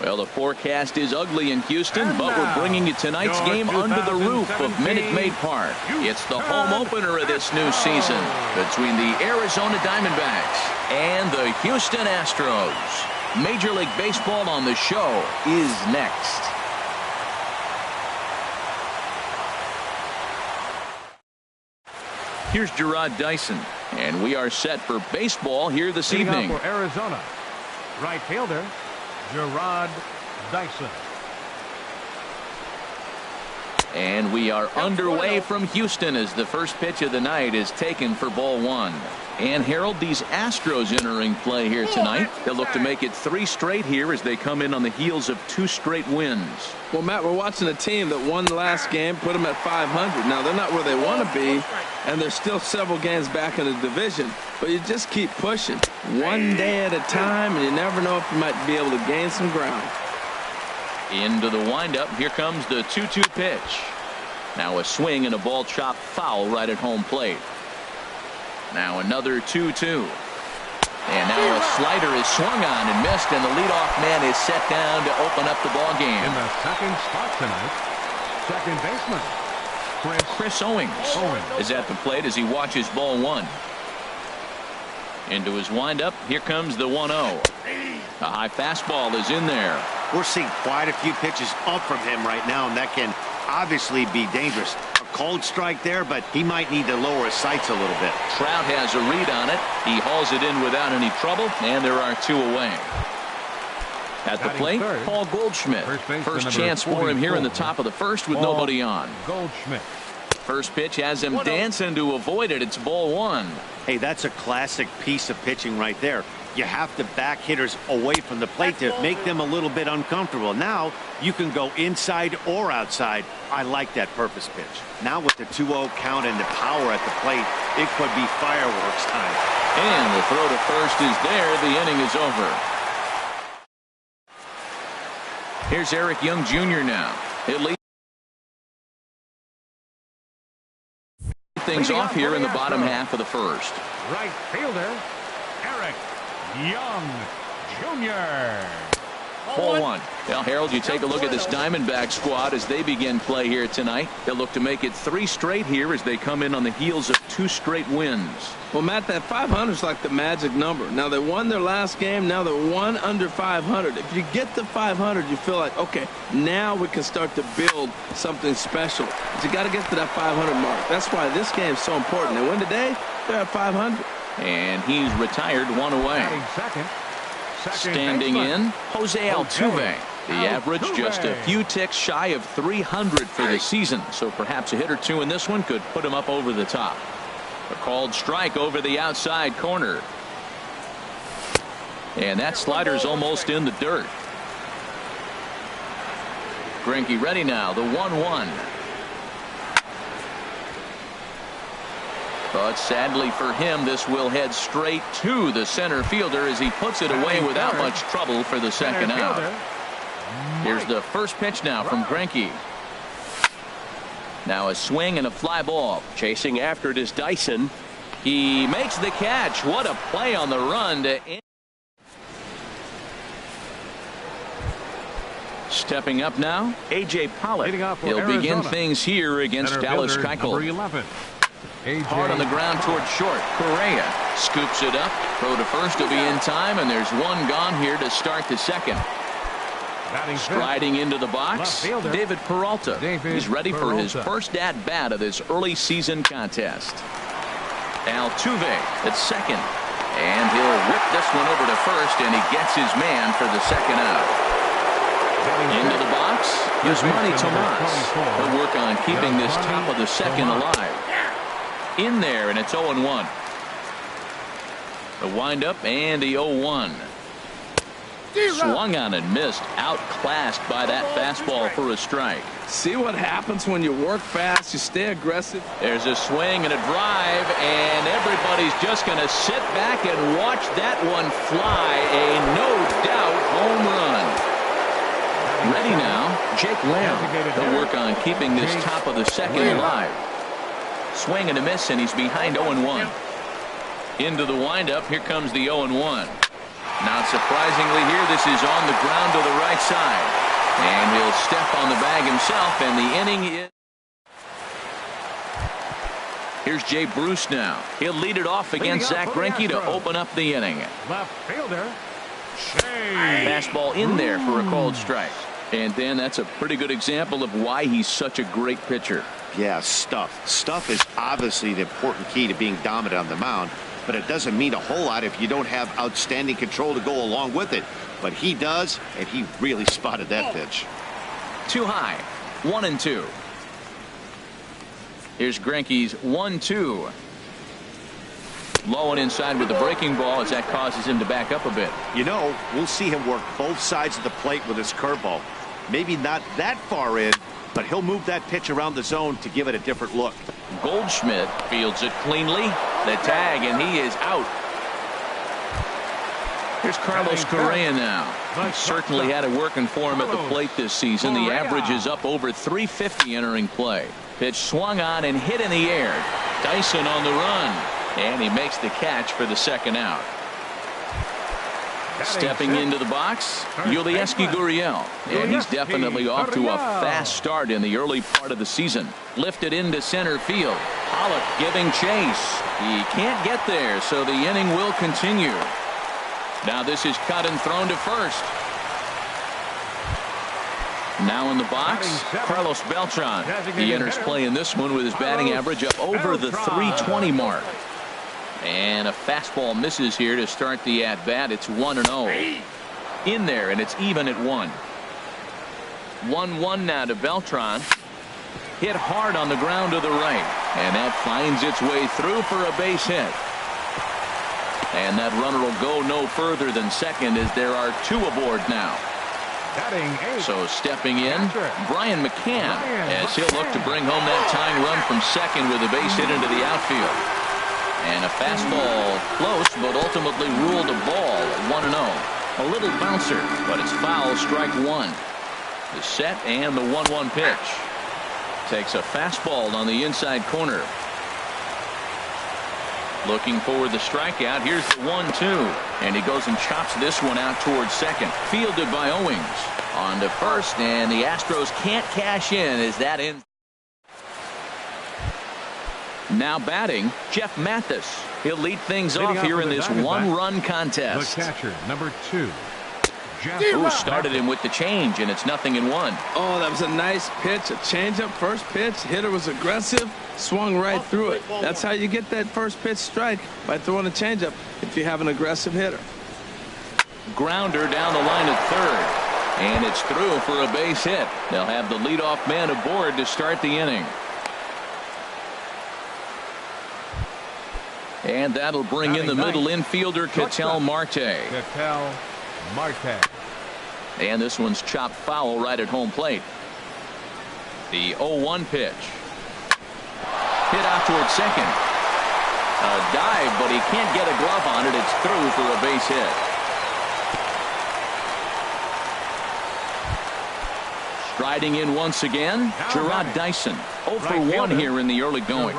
Well, the forecast is ugly in Houston, but we're bringing you tonight's game under the roof of Minute Maid Park. It's the home opener of this new season between the Arizona Diamondbacks and the Houston Astros. Major League Baseball on the show is next. Here's Gerard Dyson, and we are set for baseball here this evening. For Arizona, right fielder Gerard Dyson. And we are underway from Houston as the first pitch of the night is taken for ball one. And Harold, these Astros entering play here tonight. They'll look to make it 3 straight here as they come in on the heels of 2 straight wins. Well, Matt, we're watching a team that won the last game, put them at 500. Now, they're not where they want to be, and they're still several games back in the division. But you just keep pushing one day at a time, and you never know if you might be able to gain some ground. Into the windup. Here comes the 2-2 pitch. Now a swing and a ball chopped foul right at home plate. Now another 2-2. And now a slider is swung on and missed, and the leadoff man is set down to open up the ball game. In the second spot tonight, second baseman Chris Owings is at the plate as he watches ball one. Into his windup. Here comes the 1-0. A high fastball is in there. We're seeing quite a few pitches up from him right now, and that can obviously be dangerous. A cold strike there, but he might need to lower his sights a little bit. Trout has a read on it. He hauls it in without any trouble, and there are 2 away. At the plate, Paul Goldschmidt. First chance for him here in the top of the first with nobody on. Goldschmidt. First pitch has him dancing to avoid it. It's ball one. Hey, that's a classic piece of pitching right there. You have to back hitters away from the plate to make them a little bit uncomfortable. Now you can go inside or outside. I like that purpose pitch. Now with the 2-0 count and the power at the plate, it could be fireworks time. And the throw to first is there. The inning is over. Here's Eric Young Jr. now. It leads things off here in the bottom half of the first. Right fielder Eric Young Jr. Ball one. Well, Harold, you take a look at this Diamondback squad as they begin play here tonight. They'll look to make it 3 straight here as they come in on the heels of 2 straight wins. Well, Matt, that 500 is like the magic number. Now, they won their last game. Now they're 1 under 500. If you get to 500, you feel like, okay, now we can start to build something special. But you got to get to that 500 mark. That's why this game is so important. They win today, they're at 500. And he's retired 1 away. Standing in, Jose Altuve. The average just a few ticks shy of 300 for the season. So perhaps a hit or 2 in this one could put him up over the top. A called strike over the outside corner. And that slider's almost in the dirt. Greinke ready now. The 1-1. But sadly for him, this will head straight to the center fielder as he puts it away without much trouble for the second out. Here's the first pitch now from Greinke. Now a swing and a fly ball. Chasing after it is Dyson. He makes the catch. What a play on the run to end. Stepping up now, A.J. Pollock. He'll begin things here against Dallas Keuchel. Hard on the ground toward short. Correa scoops it up. Throw to first will be in time, and there's 1 gone here to start the second. Striding into the box, David Peralta. He's ready for his first at-bat of this early season contest. Altuve at second. And he'll whip this one over to first, and he gets his man for the second out. Into the box is Manny Tomas. He'll work on keeping this top of the second alive. In there, and it's 0-1. The windup and the 0-1. Swung on and missed. Outclassed by that fastball for a strike. See what happens when you work fast, you stay aggressive. There's a swing and a drive, and everybody's just going to sit back and watch that one fly. A no-doubt home run. Ready now, Jake Lamb. He'll work on keeping this top of the second alive. Swing and a miss, and he's behind 0-1. Into the windup. Here comes the 0-1. Not surprisingly here, this is on the ground to the right side. And he'll step on the bag himself, and the inning is... Here's Jay Bruce now. He'll lead it off against Zach Greinke to open up the inning. Left fielder. Fastball in there for a called strike. And then that's a pretty good example of why he's such a great pitcher. Yeah, stuff. Stuff is obviously the important key to being dominant on the mound, but it doesn't mean a whole lot if you don't have outstanding control to go along with it. But he does, and he really spotted that pitch. Too high. 1-2. Here's Greinke's 1-2. Low and inside with the breaking ball as that causes him to back up a bit. You know, we'll see him work both sides of the plate with his curveball. Maybe not that far in, but he'll move that pitch around the zone to give it a different look. Goldschmidt fields it cleanly. The tag, and he is out. Here's Carlos Correa now. He certainly had it working for him at the plate this season. The average is up over 350 entering play. Pitch swung on and hit in the air. Dyson on the run. And he makes the catch for the second out. Stepping into the box, Yulieski Gurriel. And he's definitely off to a fast start in the early part of the season. Lifted into center field. Pollock giving chase. He can't get there, so the inning will continue. Now this is cut and thrown to first. Now in the box, Carlos Beltran. He enters play in this one with his batting average up over the 320 mark. And a fastball misses here to start the at-bat. It's 1-0. In there, and it's even at 1. 1-1 now to Beltran. Hit hard on the ground to the right. And that finds its way through for a base hit. And that runner will go no further than second as there are 2 aboard now. So stepping in, Brian McCann, as he'll look to bring home that tying run from second with a base hit into the outfield. And a fastball close, but ultimately ruled a ball at 1-0. A little bouncer, but it's foul, strike 1. The set and the 1-1 pitch. Takes a fastball on the inside corner. Looking for the strikeout. Here's the 1-2. And he goes and chops this one out towards second. Fielded by Owings. On to first, and the Astros can't cash in as that ends. Now batting, Jeff Mathis. He'll lead things off here in this one-run contest. The catcher, number 2. Who started him with the change, and it's 0-1. Oh, that was a nice pitch. A changeup, first pitch. Hitter was aggressive, swung right through it. That's how you get that first pitch strike, by throwing a changeup if you have an aggressive hitter. Grounder down the line at third, and it's through for a base hit. They'll have the leadoff man aboard to start the inning. And that'll bring in the middle infielder, Ketel Marte. Ketel Marte. And this one's chopped foul right at home plate. The 0-1 pitch. Hit out towards second. A dive, but he can't get a glove on it. It's through for a base hit. Striding in once again, Gerard Dyson. 0 for 1 here in the early going.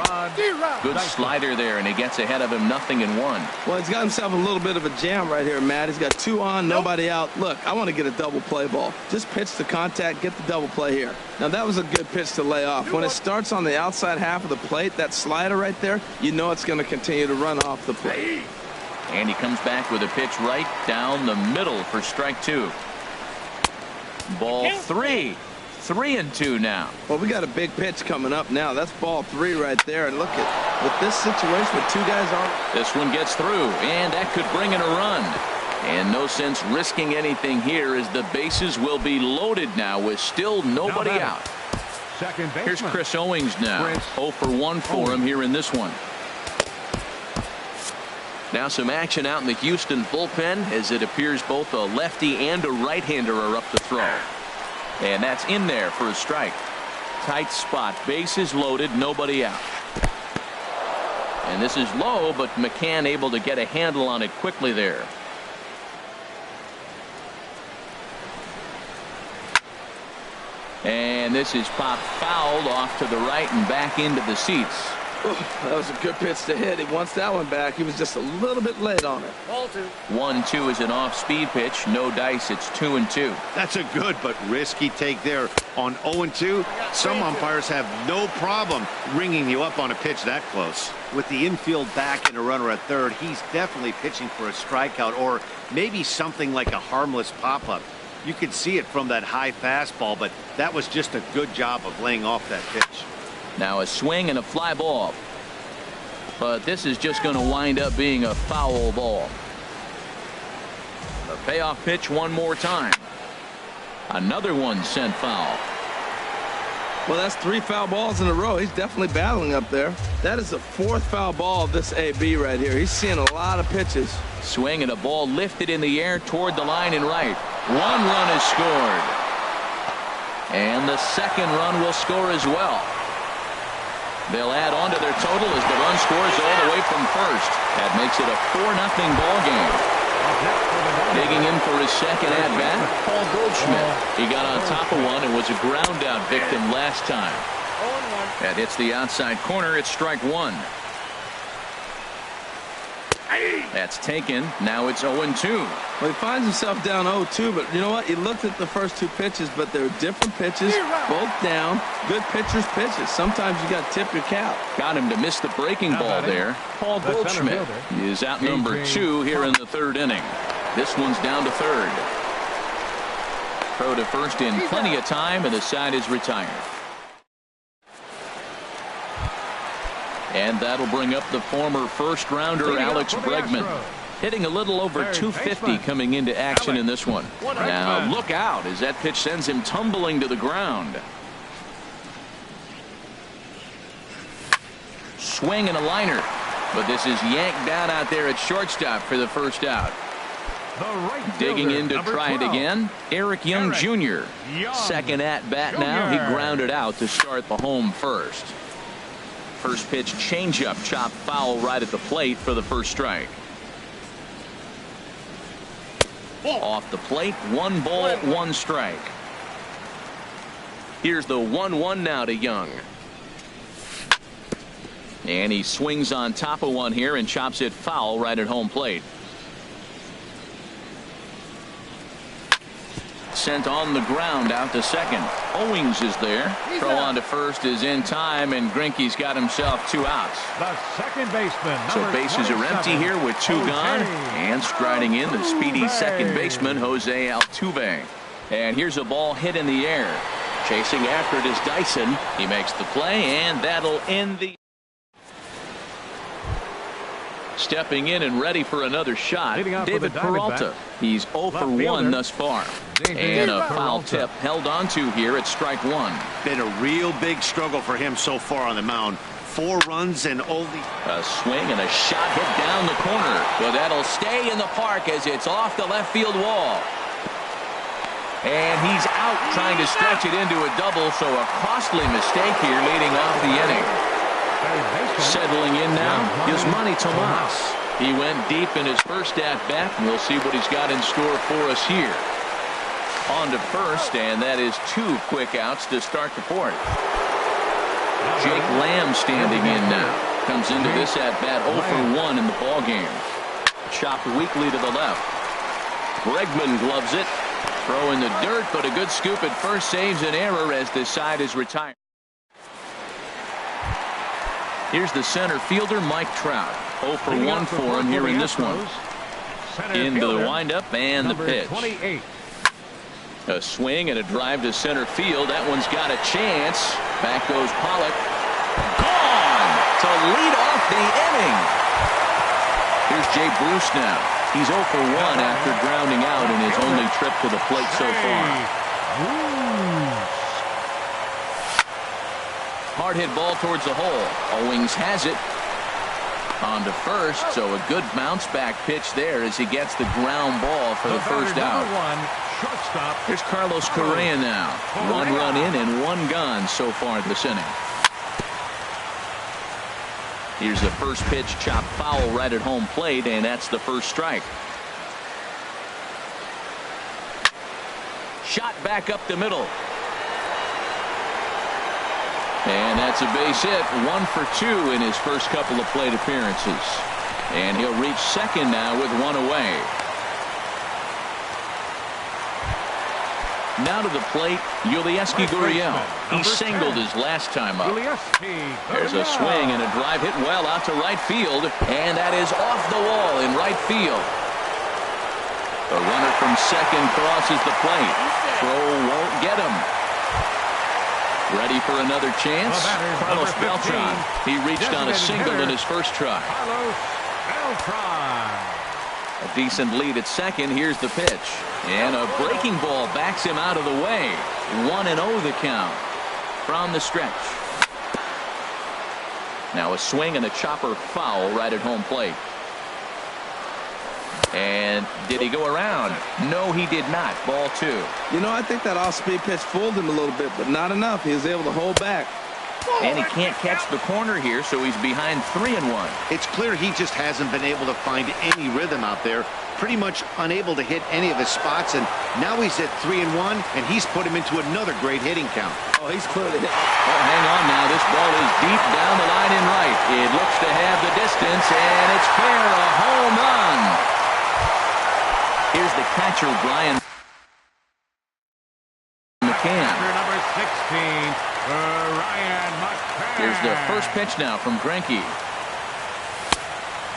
Good slider there, and he gets ahead of him, 0-1. Well, he's got himself a little bit of a jam right here, Matt. He's got 2 on, nobody out. Look, I want to get a double play ball. Just pitch the contact, get the double play here. Now, that was a good pitch to lay off. When it starts on the outside half of the plate, that slider right there, you know it's going to continue to run off the plate. And he comes back with a pitch right down the middle for strike 2. Ball 3. 3-2 now. Well, we got a big pitch coming up now. That's ball 3 right there. And look at with this situation with 2 guys on. This one gets through, and that could bring in a run. And no sense risking anything here as the bases will be loaded now with still nobody out. Second baseman. Here's Chris Owings now. 0 for 1 for him here in this one. Now some action out in the Houston bullpen as it appears both a lefty and a right-hander are up to throw. And that's in there for a strike. Tight spot. Bases loaded. Nobody out. And this is low, but McCann able to get a handle on it quickly there. And this is popped fouled off to the right and back into the seats. That was a good pitch to hit. He wants that one back. He was just a little bit late on it. 1-2 is an off-speed pitch. No dice. It's 2-2. That's a good but risky take there on 0-2. Some umpires have no problem ringing you up on a pitch that close. With the infield back and a runner at third, he's definitely pitching for a strikeout or maybe something like a harmless pop-up. You could see it from that high fastball, but that was just a good job of laying off that pitch. Now a swing and a fly ball. But this is just going to wind up being a foul ball. The payoff pitch one more time. Another one sent foul. Well, that's 3 foul balls in a row. He's definitely battling up there. That is the 4th foul ball of this AB right here. He's seeing a lot of pitches. Swing and a ball lifted in the air toward the line and right. 1 run is scored. And the second run will score as well. They'll add on to their total as the run scores all the way from first. That makes it a 4-0 ball game. Digging in for his second at-bat, Paul Goldschmidt. He got on top of one and was a ground-out victim last time. That hits the outside corner. It's strike 1. That's taken. Now it's 0-2. Well, he finds himself down 0-2, but you know what? He looked at the first 2 pitches, but they're different pitches, both down. Good pitchers' pitches. Sometimes you got to tip your cap. Got him to miss the breaking ball there. Paul Goldschmidt is out number 2 here in the 3rd inning. This one's down to 3rd. Throw to first in plenty of time, and the side is retired. And that'll bring up the former first-rounder Alex Bregman. Hitting a little over 250 coming into action in this one. Now look out as that pitch sends him tumbling to the ground. Swing and a liner. But this is yanked down out there at shortstop for the first out. Digging in to try it again, Eric Young Jr. Second at bat now. He grounded out to start the home first. First pitch changeup chopped foul right at the plate for the first strike. Off the plate, 1 ball, 1 strike. Here's the 1-1 now to Young. And he swings on top of one here and chops it foul right at home plate. Sent on the ground out to second. Owings is there. Throw on to first is in time, and Greinke's got himself 2 outs. The second baseman. So bases are empty here with 2 gone. And striding in the speedy second baseman, Jose Altuve. And here's a ball hit in the air. Chasing after it is Dyson. He makes the play, and that'll end the... Stepping in and ready for another shot, David Peralta. He's 0 for 1 thus far. And a foul tip held on to here at strike 1. Been a real big struggle for him so far on the mound. 4 runs and only... A swing and a shot hit down the corner. But that'll stay in the park as it's off the left field wall. And he's out trying to stretch it into a double, so a costly mistake here leading off the inning. Settling in now, Yasmani Tomas. He went deep in his first at-bat, and we'll see what he's got in store for us here. On to first, and that is 2 quick outs to start the 4th. Jake Lamb standing in now. Comes into this at-bat 0 for 1 in the ballgame. Chopped weakly to the left. Bregman gloves it. Throw in the dirt, but a good scoop at first saves an error as this side is retired. Here's the center fielder, Mike Trout. 0 for 1 for him here in this one. Into the windup and the pitch. A swing and a drive to center field. That one's got a chance. Back goes Pollock. Gone to lead off the inning. Here's Jay Bruce now. He's 0 for 1 after grounding out in his only trip to the plate so far. Hard hit ball towards the hole. Owings has it. On to first, so a good bounce back pitch there as he gets the ground ball for the first out. Here's Carlos Correa now. 1 run in and 1 gone so far this inning. Here's the first pitch chopped foul right at home plate, and that's the first strike. Shot back up the middle. And that gets a base hit, 1 for 2 in his first couple of plate appearances. And he'll reach second now with 1 away. Now to the plate, gmuasc007. He singled his last time up. There's a swing and a drive hit well out to right field, and that is off the wall in right field. The runner from second crosses the plate. Throw won't get him. Ready for another chance? Carlos Beltran. He reached on a single in his first try. A decent lead at second. Here's the pitch. And a breaking ball backs him out of the way. 1-0 the count from the stretch. Now a swing and a chopper foul right at home plate. And did he go around? No, he did not. Ball 2. You know, I think that off-speed pitch fooled him a little bit, but not enough. He was able to hold back. And he can't catch the corner here, so he's behind 3-1. It's clear he just hasn't been able to find any rhythm out there. Pretty much unable to hit any of his spots, and now he's at 3-1, and he's put him into another great hitting count. Oh, he's clearly hit. Oh, hang on now. This ball is deep down the line in right. It looks to have the distance, and it's fair. A home run. Here's the catcher, Brian McCann. Number 16, Ryan McCann. Here's the first pitch now from Greinke.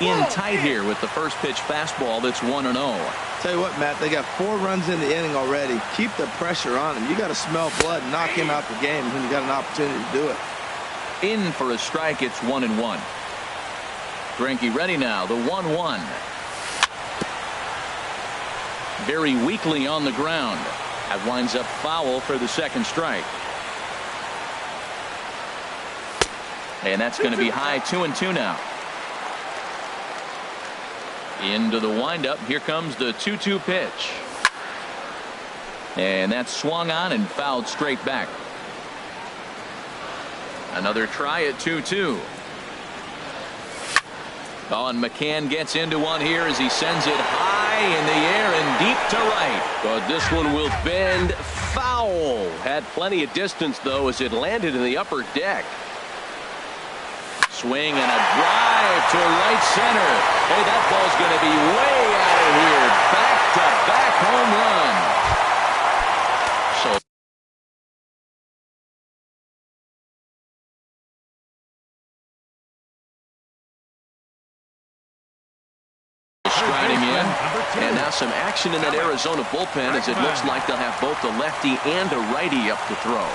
In tight here with the first pitch fastball that's 1-0. Tell you what, Matt, they got 4 runs in the inning already. Keep the pressure on him. You got to smell blood and knock him out the game when you got an opportunity to do it. In for a strike, it's 1-1. Greinke ready now, the 1-1. Very weakly on the ground. That winds up foul for the second strike. And that's going to be high, 2-2 now. Into the windup. Here comes the 2-2 pitch. And that's swung on and fouled straight back. Another try at 2-2. Oh, and McCann gets into one here as he sends it high in the air and deep to right. But this one will bend foul. Had plenty of distance, though, as it landed in the upper deck. Swing and a drive to right center. Hey, that ball's going to be way out of here. Back-to-back home run. So striding in. And now some action in that Arizona bullpen as it looks like they'll have both a lefty and a righty up to throw.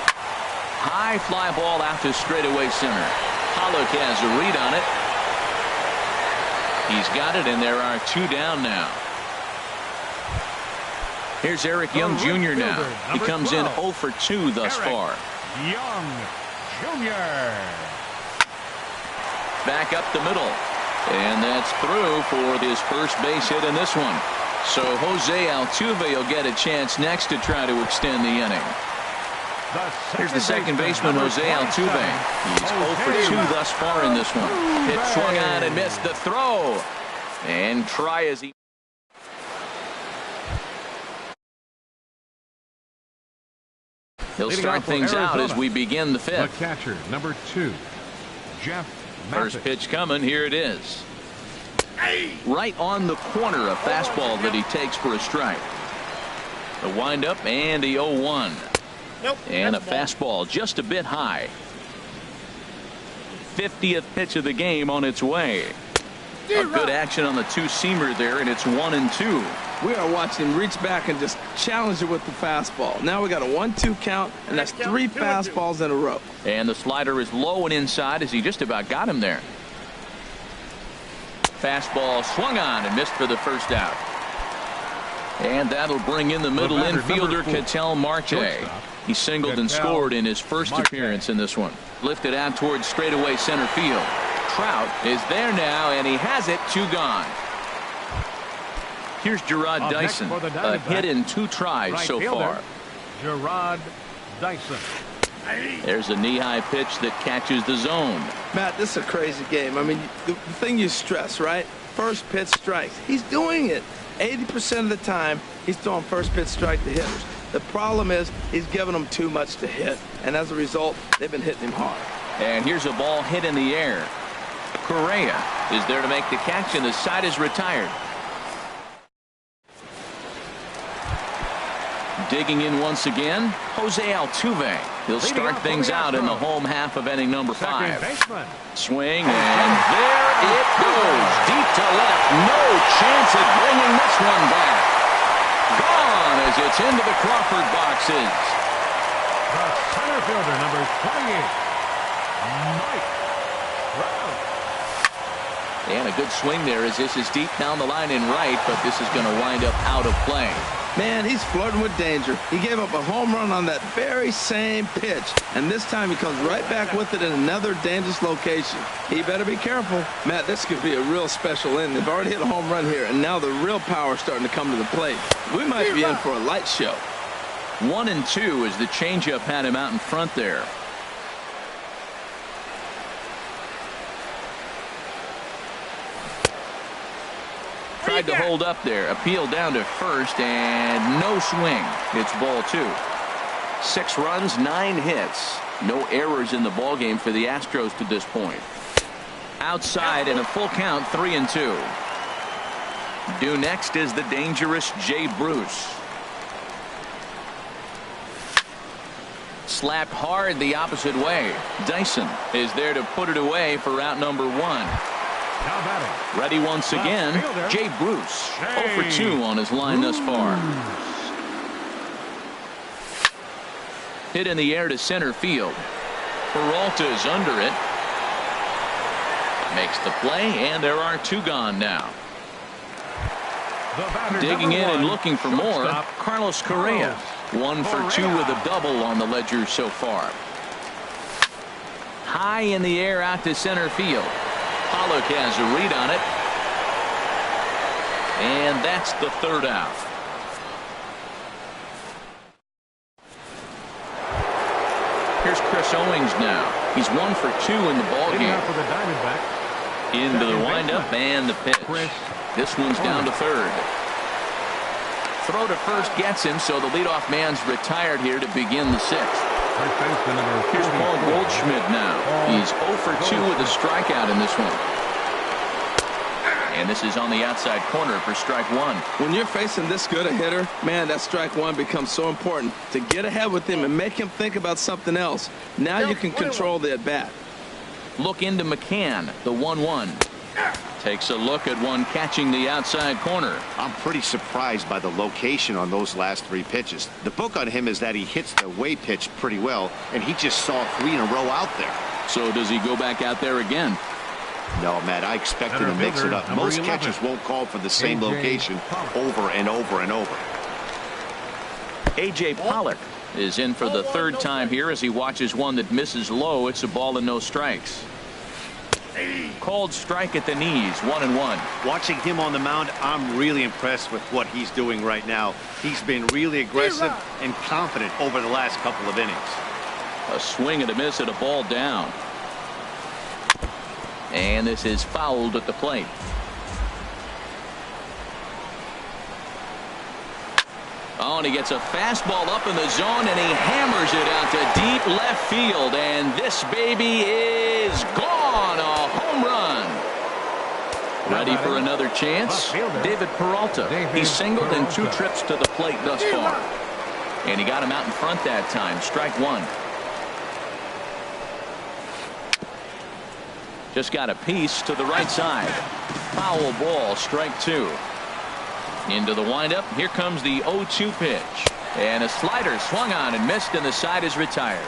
High fly ball out to straightaway center. Pollock has a read on it. He's got it, and there are 2 down now. Here's Eric Young Jr. now. He comes in 0 for 2 thus far. Young Jr. Back up the middle. And that's through for his first base hit in this one. So Jose Altuve will get a chance next to try to extend the inning. Here's the second baseman, Jose Altuve. He's 0 for 2 thus far in this one. Hit swung on and missed the throw. And try as he... He'll start things out as we begin the 5th. The catcher, number 2, Jeff Mathis. First pitch coming. Here it is. Right on the corner, a fastball that he takes for a strike. The windup and the 0-1. And a fastball just a bit high. 50th pitch of the game on its way. A good action on the 2-seamer there, and it's 1-2. We are watching him reach back and just challenge it with the fastball. Now we got a 1-2 count, and that's 3 fastballs in a row. And the slider is low and inside as he just about got him there. Fastball swung on and missed for the first out. And that'll bring in the middle infielder, Ketel Marte. He singled and scored in his first appearance in this one. Lifted out towards straightaway center field. Trout is there now, and he has it. 2 gone. Here's Gerard Dyson. A hit in 2 tries so far. Gerard Dyson. There's a knee-high pitch that catches the zone. Matt, this is a crazy game. I mean, the thing you stress, right? First pitch strikes. He's doing it. 80% of the time, he's throwing first pitch strike to hitters. The problem is he's giving them too much to hit, and as a result, they've been hitting him hard. And here's a ball hit in the air. Correa is there to make the catch, and the side is retired. Digging in once again, Jose Altuve. He'll start things out in the home half of inning number 5. Swing, and there it goes. Deep to left. No chance at bringing this one back. Gone as it's into the Crawford boxes. The center fielder, number 28, Mike Trout. And a good swing there as this is deep down the line in right, but this is going to wind up out of play. Man, he's flirting with danger. He gave up a home run on that very same pitch, and this time he comes right back with it in another dangerous location. He better be careful. Matt, this could be a real special inning. They've already hit a home run here, and now the real power is starting to come to the plate. We might be in for a light show. 1-2 as the changeup had him out in front there. Tried to hold up there. Appeal down to first, and no swing. It's ball 2. 6 runs, 9 hits. No errors in the ballgame for the Astros to this point. Outside in a full count, 3-2. Due next is the dangerous Jay Bruce. Slapped hard the opposite way. Dyson is there to put it away for out number 1. Ready once again, Jay Bruce. 0 for 2 on his line thus far. Hit in the air to center field. Peralta's under it. Makes the play, and there are 2 gone now. Digging in and looking for more, Carlos Correa. 1 for 2 with a double on the ledger so far. High in the air out to center field. Pollock has a read on it. And that's the 3rd out. Here's Chris Owings now. He's 1 for 2 in the ballgame. Into the windup and the pitch. This one's down to 3rd. Throw to first gets him, so the leadoff man's retired here to begin the 6th. Here's Paul Goldschmidt now. He's 0 for 2 with a strikeout in this one. And this is on the outside corner for strike 1. When you're facing this good a hitter, man, that strike 1 becomes so important to get ahead with him and make him think about something else. Now you can control the at-bat. Look into McCann, the 1-1. Takes a look at one catching the outside corner. I'm pretty surprised by the location on those last 3 pitches. The book on him is that he hits the away pitch pretty well, and he just saw 3 in a row out there. So does he go back out there again? No, Matt, I expect him to mix it up. Most catchers won't call for the same location over and over and over. A.J. Pollock is in for the 3rd time here as he watches one that misses low. It's a ball and no strikes. Called strike at the knees, 1-1. Watching him on the mound, I'm really impressed with what he's doing right now. He's been really aggressive and confident over the last couple of innings. A swing and a miss at a ball down. And this is fouled at the plate. Oh, and he gets a fastball up in the zone, and he hammers it out to deep left field. And this baby is gone. A home run. Ready for another chance? David Peralta. He singled in 2 trips to the plate thus far. And he got him out in front that time. Strike 1. Just got a piece to the right side. Foul ball, strike 2. Into the windup. Here comes the 0-2 pitch. And a slider swung on and missed, and the side is retired.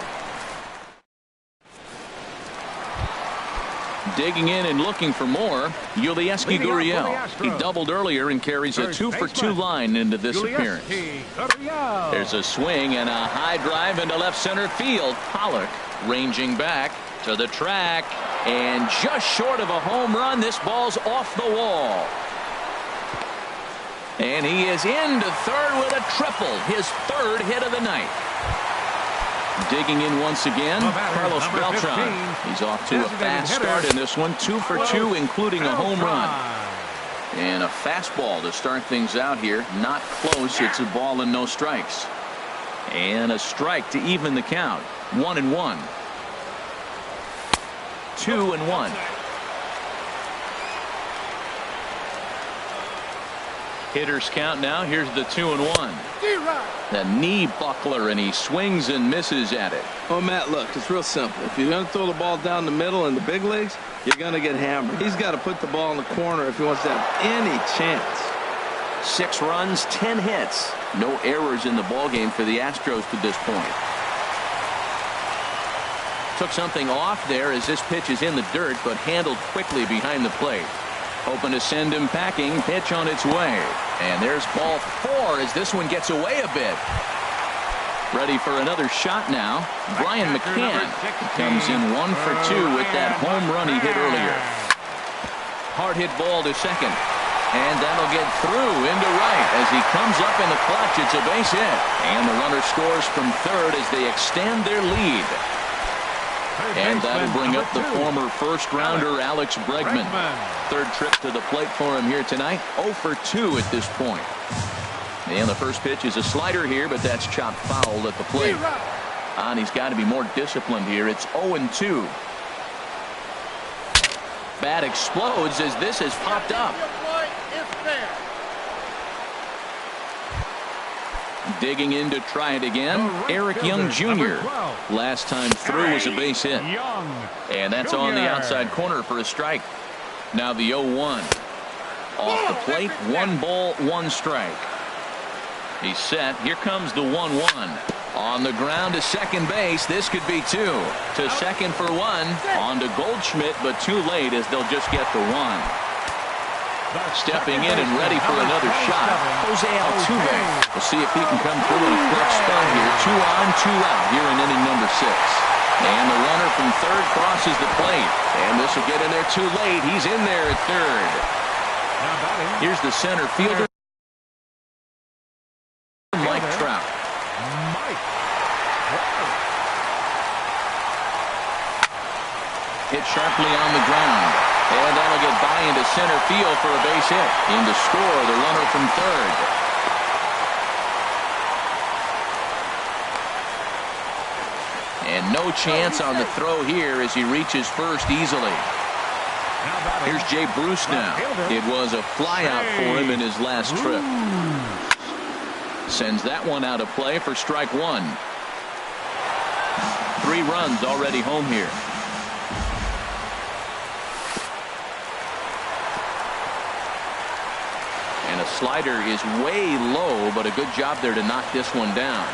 Digging in and looking for more, Yulieski Gurriel. He doubled earlier and carries a 2 for 2 line into this appearance. There's a swing and a high drive into left center field. Pollock ranging back to the track, and just short of a home run. This ball's off the wall. And he is into 3rd with a triple, his 3rd hit of the night. Digging in once again, Carlos Beltran. He's off to a fast start in this one, 2 for 2, including a home run. And a fastball to start things out here. Not close. It's a ball and no strikes. And a strike to even the count. 1-1. 2-1. Hitters count now. Here's the 2-1. The knee buckler, and he swings and misses at it. Oh, Matt, look, it's real simple. If you're going to throw the ball down the middle in the big leagues, you're going to get hammered. He's got to put the ball in the corner if he wants to have any chance. 6 runs, 10 hits. No errors in the ballgame for the Astros to this point. Took something off there as this pitch is in the dirt, but handled quickly behind the plate. Hoping to send him packing. Pitch on its way. And there's ball 4 as this one gets away a bit. Ready for another shot now. Brian McCann comes in 1 for 2 with that home run he hit earlier. Hard hit ball to second. And that'll get through into right as he comes up in the clutch. It's a base hit. And the runner scores from third as they extend their lead. And that'll bring up the former first-rounder Alex Bregman. Third trip to the plate for him here tonight. 0 for 2 at this point. And the first pitch is a slider here, but that's chopped foul at the plate. And he's got to be more disciplined here. It's 0-2. Bat explodes as this has popped up. Digging in to try it again, Eric Young Jr. Last time through was a base hit. And that's on the outside corner for a strike. Now the 0-1. Off the plate, 1 ball, 1 strike. He's set. Here comes the 1-1. On the ground to second base. This could be 2. To second for 1. On to Goldschmidt, but too late as they'll just get the 1. Stepping in and ready for another shot, Jose Altuve. We'll see if he can come through in a clutch spot here. 2 on, 2 out here in inning number 6. And the runner from third crosses the plate. And this will get in there too late. He's in there at third. Here's the center fielder, Mike Trout. Hit sharply on the ground. And that'll get by into center field for a base hit. In to score, the runner from third. And no chance on the throw here as he reaches first easily. Here's Jay Bruce now. It was a flyout for him in his last trip. Sends that one out of play for strike 1. 3 runs already home here. And a slider is way low, but a good job there to knock this one down.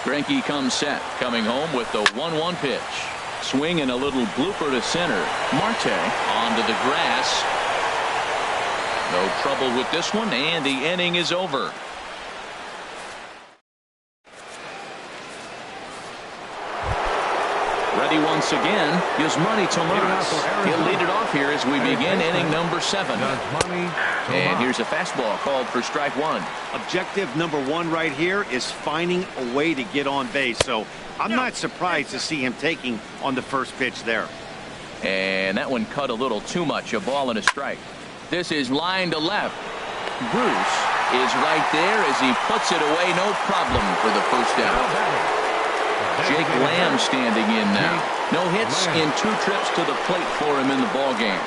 Greinke comes set, coming home with the 1-1 pitch. Swing and a little blooper to center. Marte onto the grass. No trouble with this one, and the inning is over. Ready once again is Manny Tomas. He'll lead it off here as we begin inning number 7. And here's a fastball called for strike 1. Objective number 1 right here is finding a way to get on base. So I'm not surprised to see him taking on the first pitch there. And that one cut a little too much. A ball and a strike. This is line to left. Bruce is right there as he puts it away. No problem for the first out. Jake Lamb standing in now. No hits in 2 trips to the plate for him in the ballgame.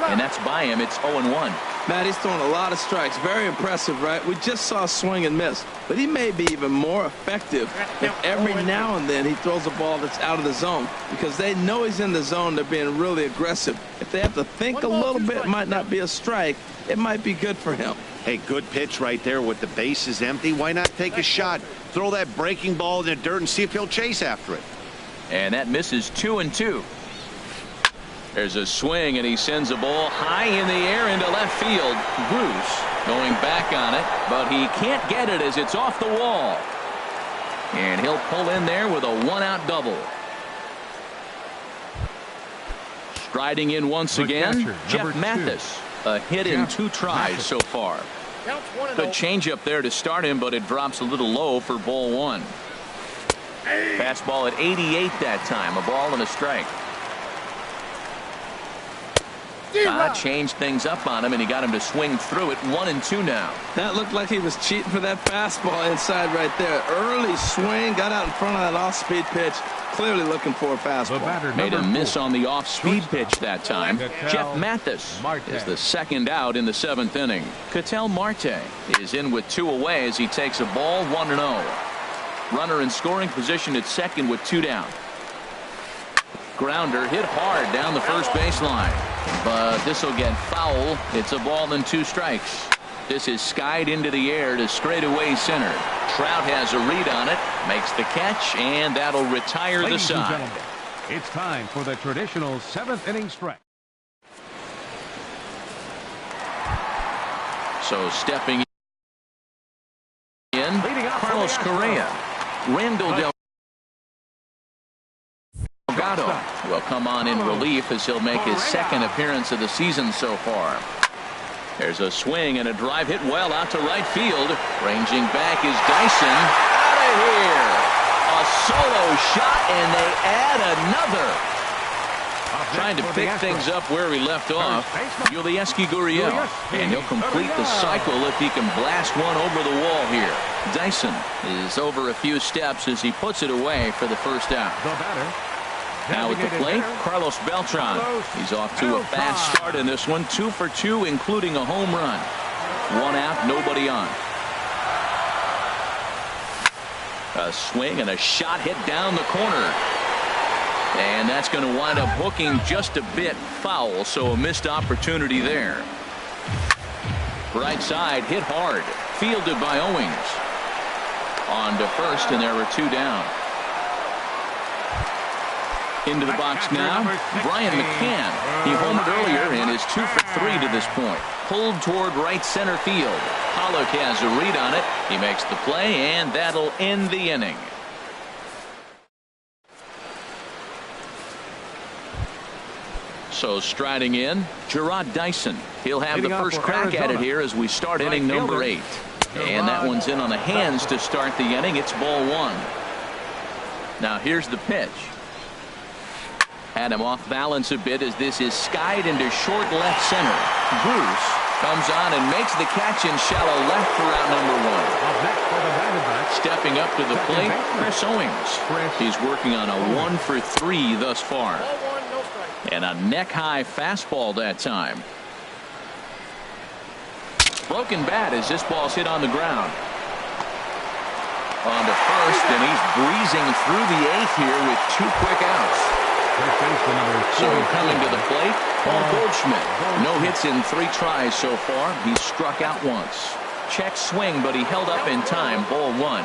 And that's by him. It's 0-1. Matt, he's throwing a lot of strikes. Very impressive, right? We just saw a swing and miss. But he may be even more effective if every now and then he throws a ball that's out of the zone. Because they know he's in the zone. They're being really aggressive. If they have to think a little bit, it might not be a strike. It might be good for him. Hey, good pitch right there with the bases empty. Why not take a shot? Throw that breaking ball in the dirt and see if he'll chase after it. And that misses 2-2. There's a swing, and he sends a ball high in the air into left field. Bruce going back on it, but he can't get it as it's off the wall. And he'll pull in there with a 1-out double. Striding in once again, Jeff Mathis. A hit in 2 tries so far. Good changeup there to start him, but it drops a little low for ball 1. Fastball at 88 that time. A ball and a strike. Changed things up on him, and he got him to swing through it. 1-2 now. That looked like he was cheating for that fastball inside right there. Early swing, got out in front of that off-speed pitch. Clearly looking for a fastball. Made a miss on the off-speed pitch that time. Jeff Mathis is the second out in the 7th inning. Ketel Marte is in with 2 away as he takes a ball 1-0. Runner in scoring position at second with 2 down. Grounder hit hard down the first baseline, but this will get foul. It's a ball and 2 strikes. This is skied into the air to straightaway center. Trout has a read on it, makes the catch, and that'll retire the side. It's time for the traditional 7th inning stretch. So stepping in, Carlos Correa. Randall Delgado will come on in relief as he'll make his 2nd appearance of the season so far. There's a swing and a drive hit well out to right field. Ranging back is Dyson. Out of here. A solo shot, and they add another. Trying to pick things up where he left off. Gmuasc Gurriel. And he'll complete the cycle if he can blast one over the wall here. Dyson is over a few steps as he puts it away for the first out. Now at the plate, Carlos Beltran. He's off to a fast start in this one. 2 for 2, including a home run. 1 out, nobody on. A swing and a shot hit down the corner. And that's going to wind up hooking just a bit foul, so a missed opportunity there. Right side hit hard, fielded by Owings. On to first, and there were 2 down. Into the box now, Brian McCann. He homered earlier and is 2 for 3 to this point. Pulled toward right center field. Pollock has a read on it. He makes the play, and that'll end the inning. So striding in, Gerard Dyson. He'll have the first crack at it here as we start inning number 8. And that one's in on the hands to start the inning. It's ball 1. Now here's the pitch. Had him off balance a bit as this is skied into short left center. Bruce comes on and makes the catch in shallow left for out number 1. Stepping up to the plate, Chris Owings. He's working on a 1 for 3 thus far. And a neck-high fastball that time. Broken bat as this ball's hit on the ground. On to first, and he's breezing through the 8th here with 2 quick outs. So coming to the plate, Paul Goldschmidt. No hits in 3 tries so far. He's struck out once. Check swing, but he held up in time. Ball 1.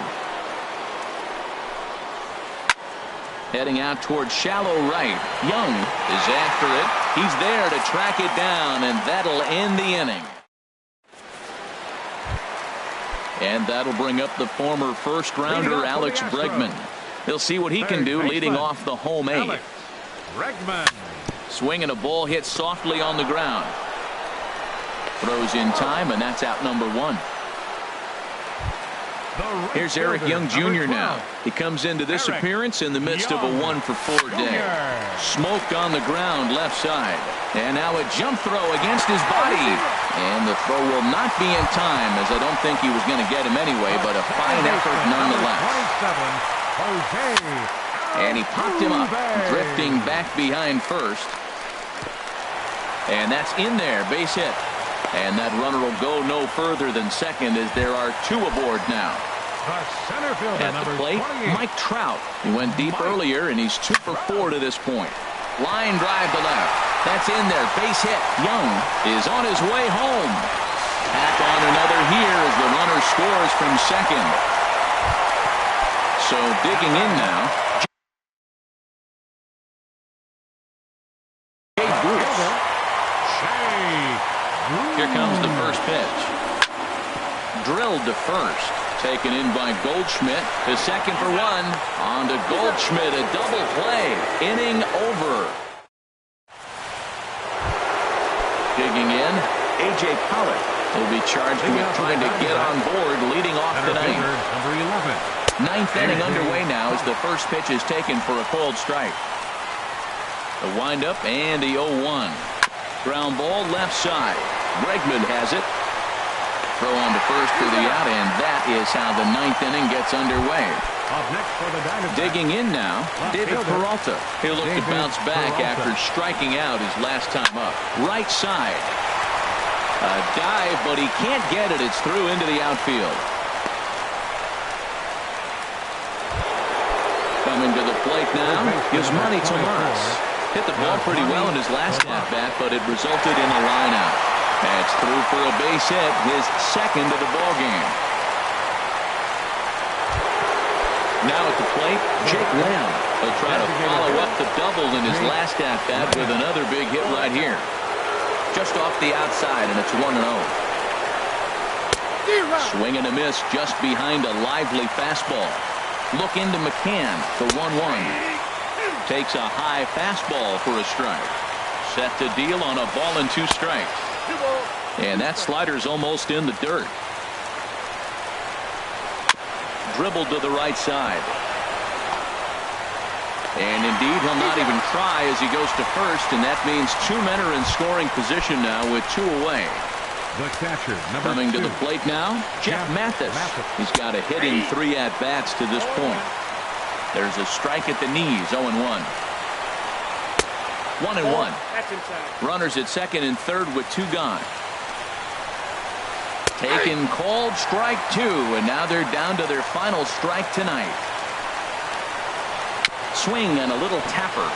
Heading out towards shallow right. Young is after it. He's there to track it down, and that'll end the inning. And that'll bring up the former first-rounder Alex Bregman. He'll see what he can do leading off the home 8th. Swinging a ball hit softly on the ground. Throws in time, and that's out number 1. Here's Eric Young Jr. now. He comes into this appearance in the midst of a 1 for 4 day. Smoked on the ground left side. And now a jump throw against his body. And the throw will not be in time, as I don't think he was going to get him anyway, but a fine effort nonetheless. And he popped him up, drifting back behind first. And that's in there, base hit. And that runner will go no further than second as there are 2 aboard now. At the plate, Mike Trout. He went deep earlier, and he's 2 for 4 to this point. Line drive to left. That's in there, base hit. Young is on his way home. Tack on another here as the runner scores from second. So digging in now. Here comes the first pitch. Drilled to first. Taken in by Goldschmidt. To second for 1. On to Goldschmidt. A double play. Inning over. Digging in, A.J. Pollock will be charged with trying to get on board leading off the 9th. 9th inning underway now as the first pitch is taken for a cold strike. The windup and the 0-1. Ground ball left side. Bregman has it. Throw on to first for the out, and that is how the ninth inning gets underway. Up next for the Diamondbacks. Digging in now, David Peralta. He'll look to bounce back after striking out his last time up. Right side. A dive, but he can't get it. It's through into the outfield. Coming to the plate now is Manny Tomas. Hit the ball pretty well in his last at-bat, but it resulted in a line-out. That's through for a base hit, his second of the ball game. Now at the plate, Jake Lamb. He'll try to follow up the double in his last at-bat with another big hit right here. Just off the outside, and it's 1-0. Swing and a miss just behind a lively fastball. Look into McCann for 1-1. Takes a high fastball for a strike. Set to deal on a ball and 2 strikes. And that slider's almost in the dirt. Dribbled to the right side. And indeed, he'll not even try as he goes to first, and that means 2 men are in scoring position now with 2 away. The catcher, coming to the plate now, Jeff Mathis. He's got a hitting 3 at-bats to this point. There's a strike at the knees, 0-1. 1-1. Runners at second and third with 2 gone. Taken, called, strike 2, and now they're down to their final strike tonight. Swing and a little tapper.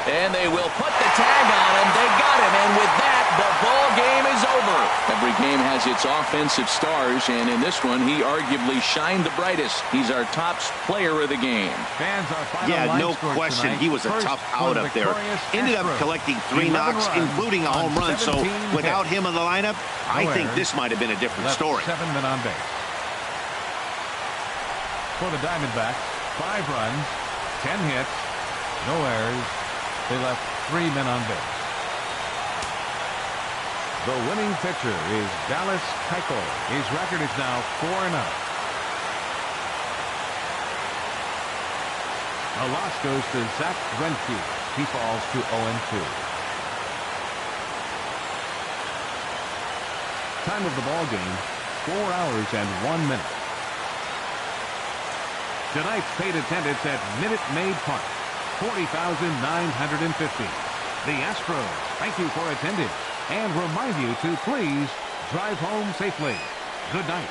And they will put the tag on him. They got him, and with that, the ball game is over. Every game has its offensive stars, and in this one, he arguably shined the brightest. He's our top player of the game. Yeah, no question. He was a tough out up there. Ended up collecting 3 knocks, including a home run. So without him in the lineup, I think this might have been a different story. 7 men on base. For the Diamondbacks, 5 runs, 10 hits, no errors. They left 3 men on base. The winning pitcher is Dallas Keuchel. His record is now 4-0. The loss goes to Zach Greinke. He falls to 0-2. Time of the ball game, 4 hours and 1 minute. Tonight's paid attendance at Minute Maid Park, 40,950. The Astros thank you for attending and remind you to please drive home safely. Good night.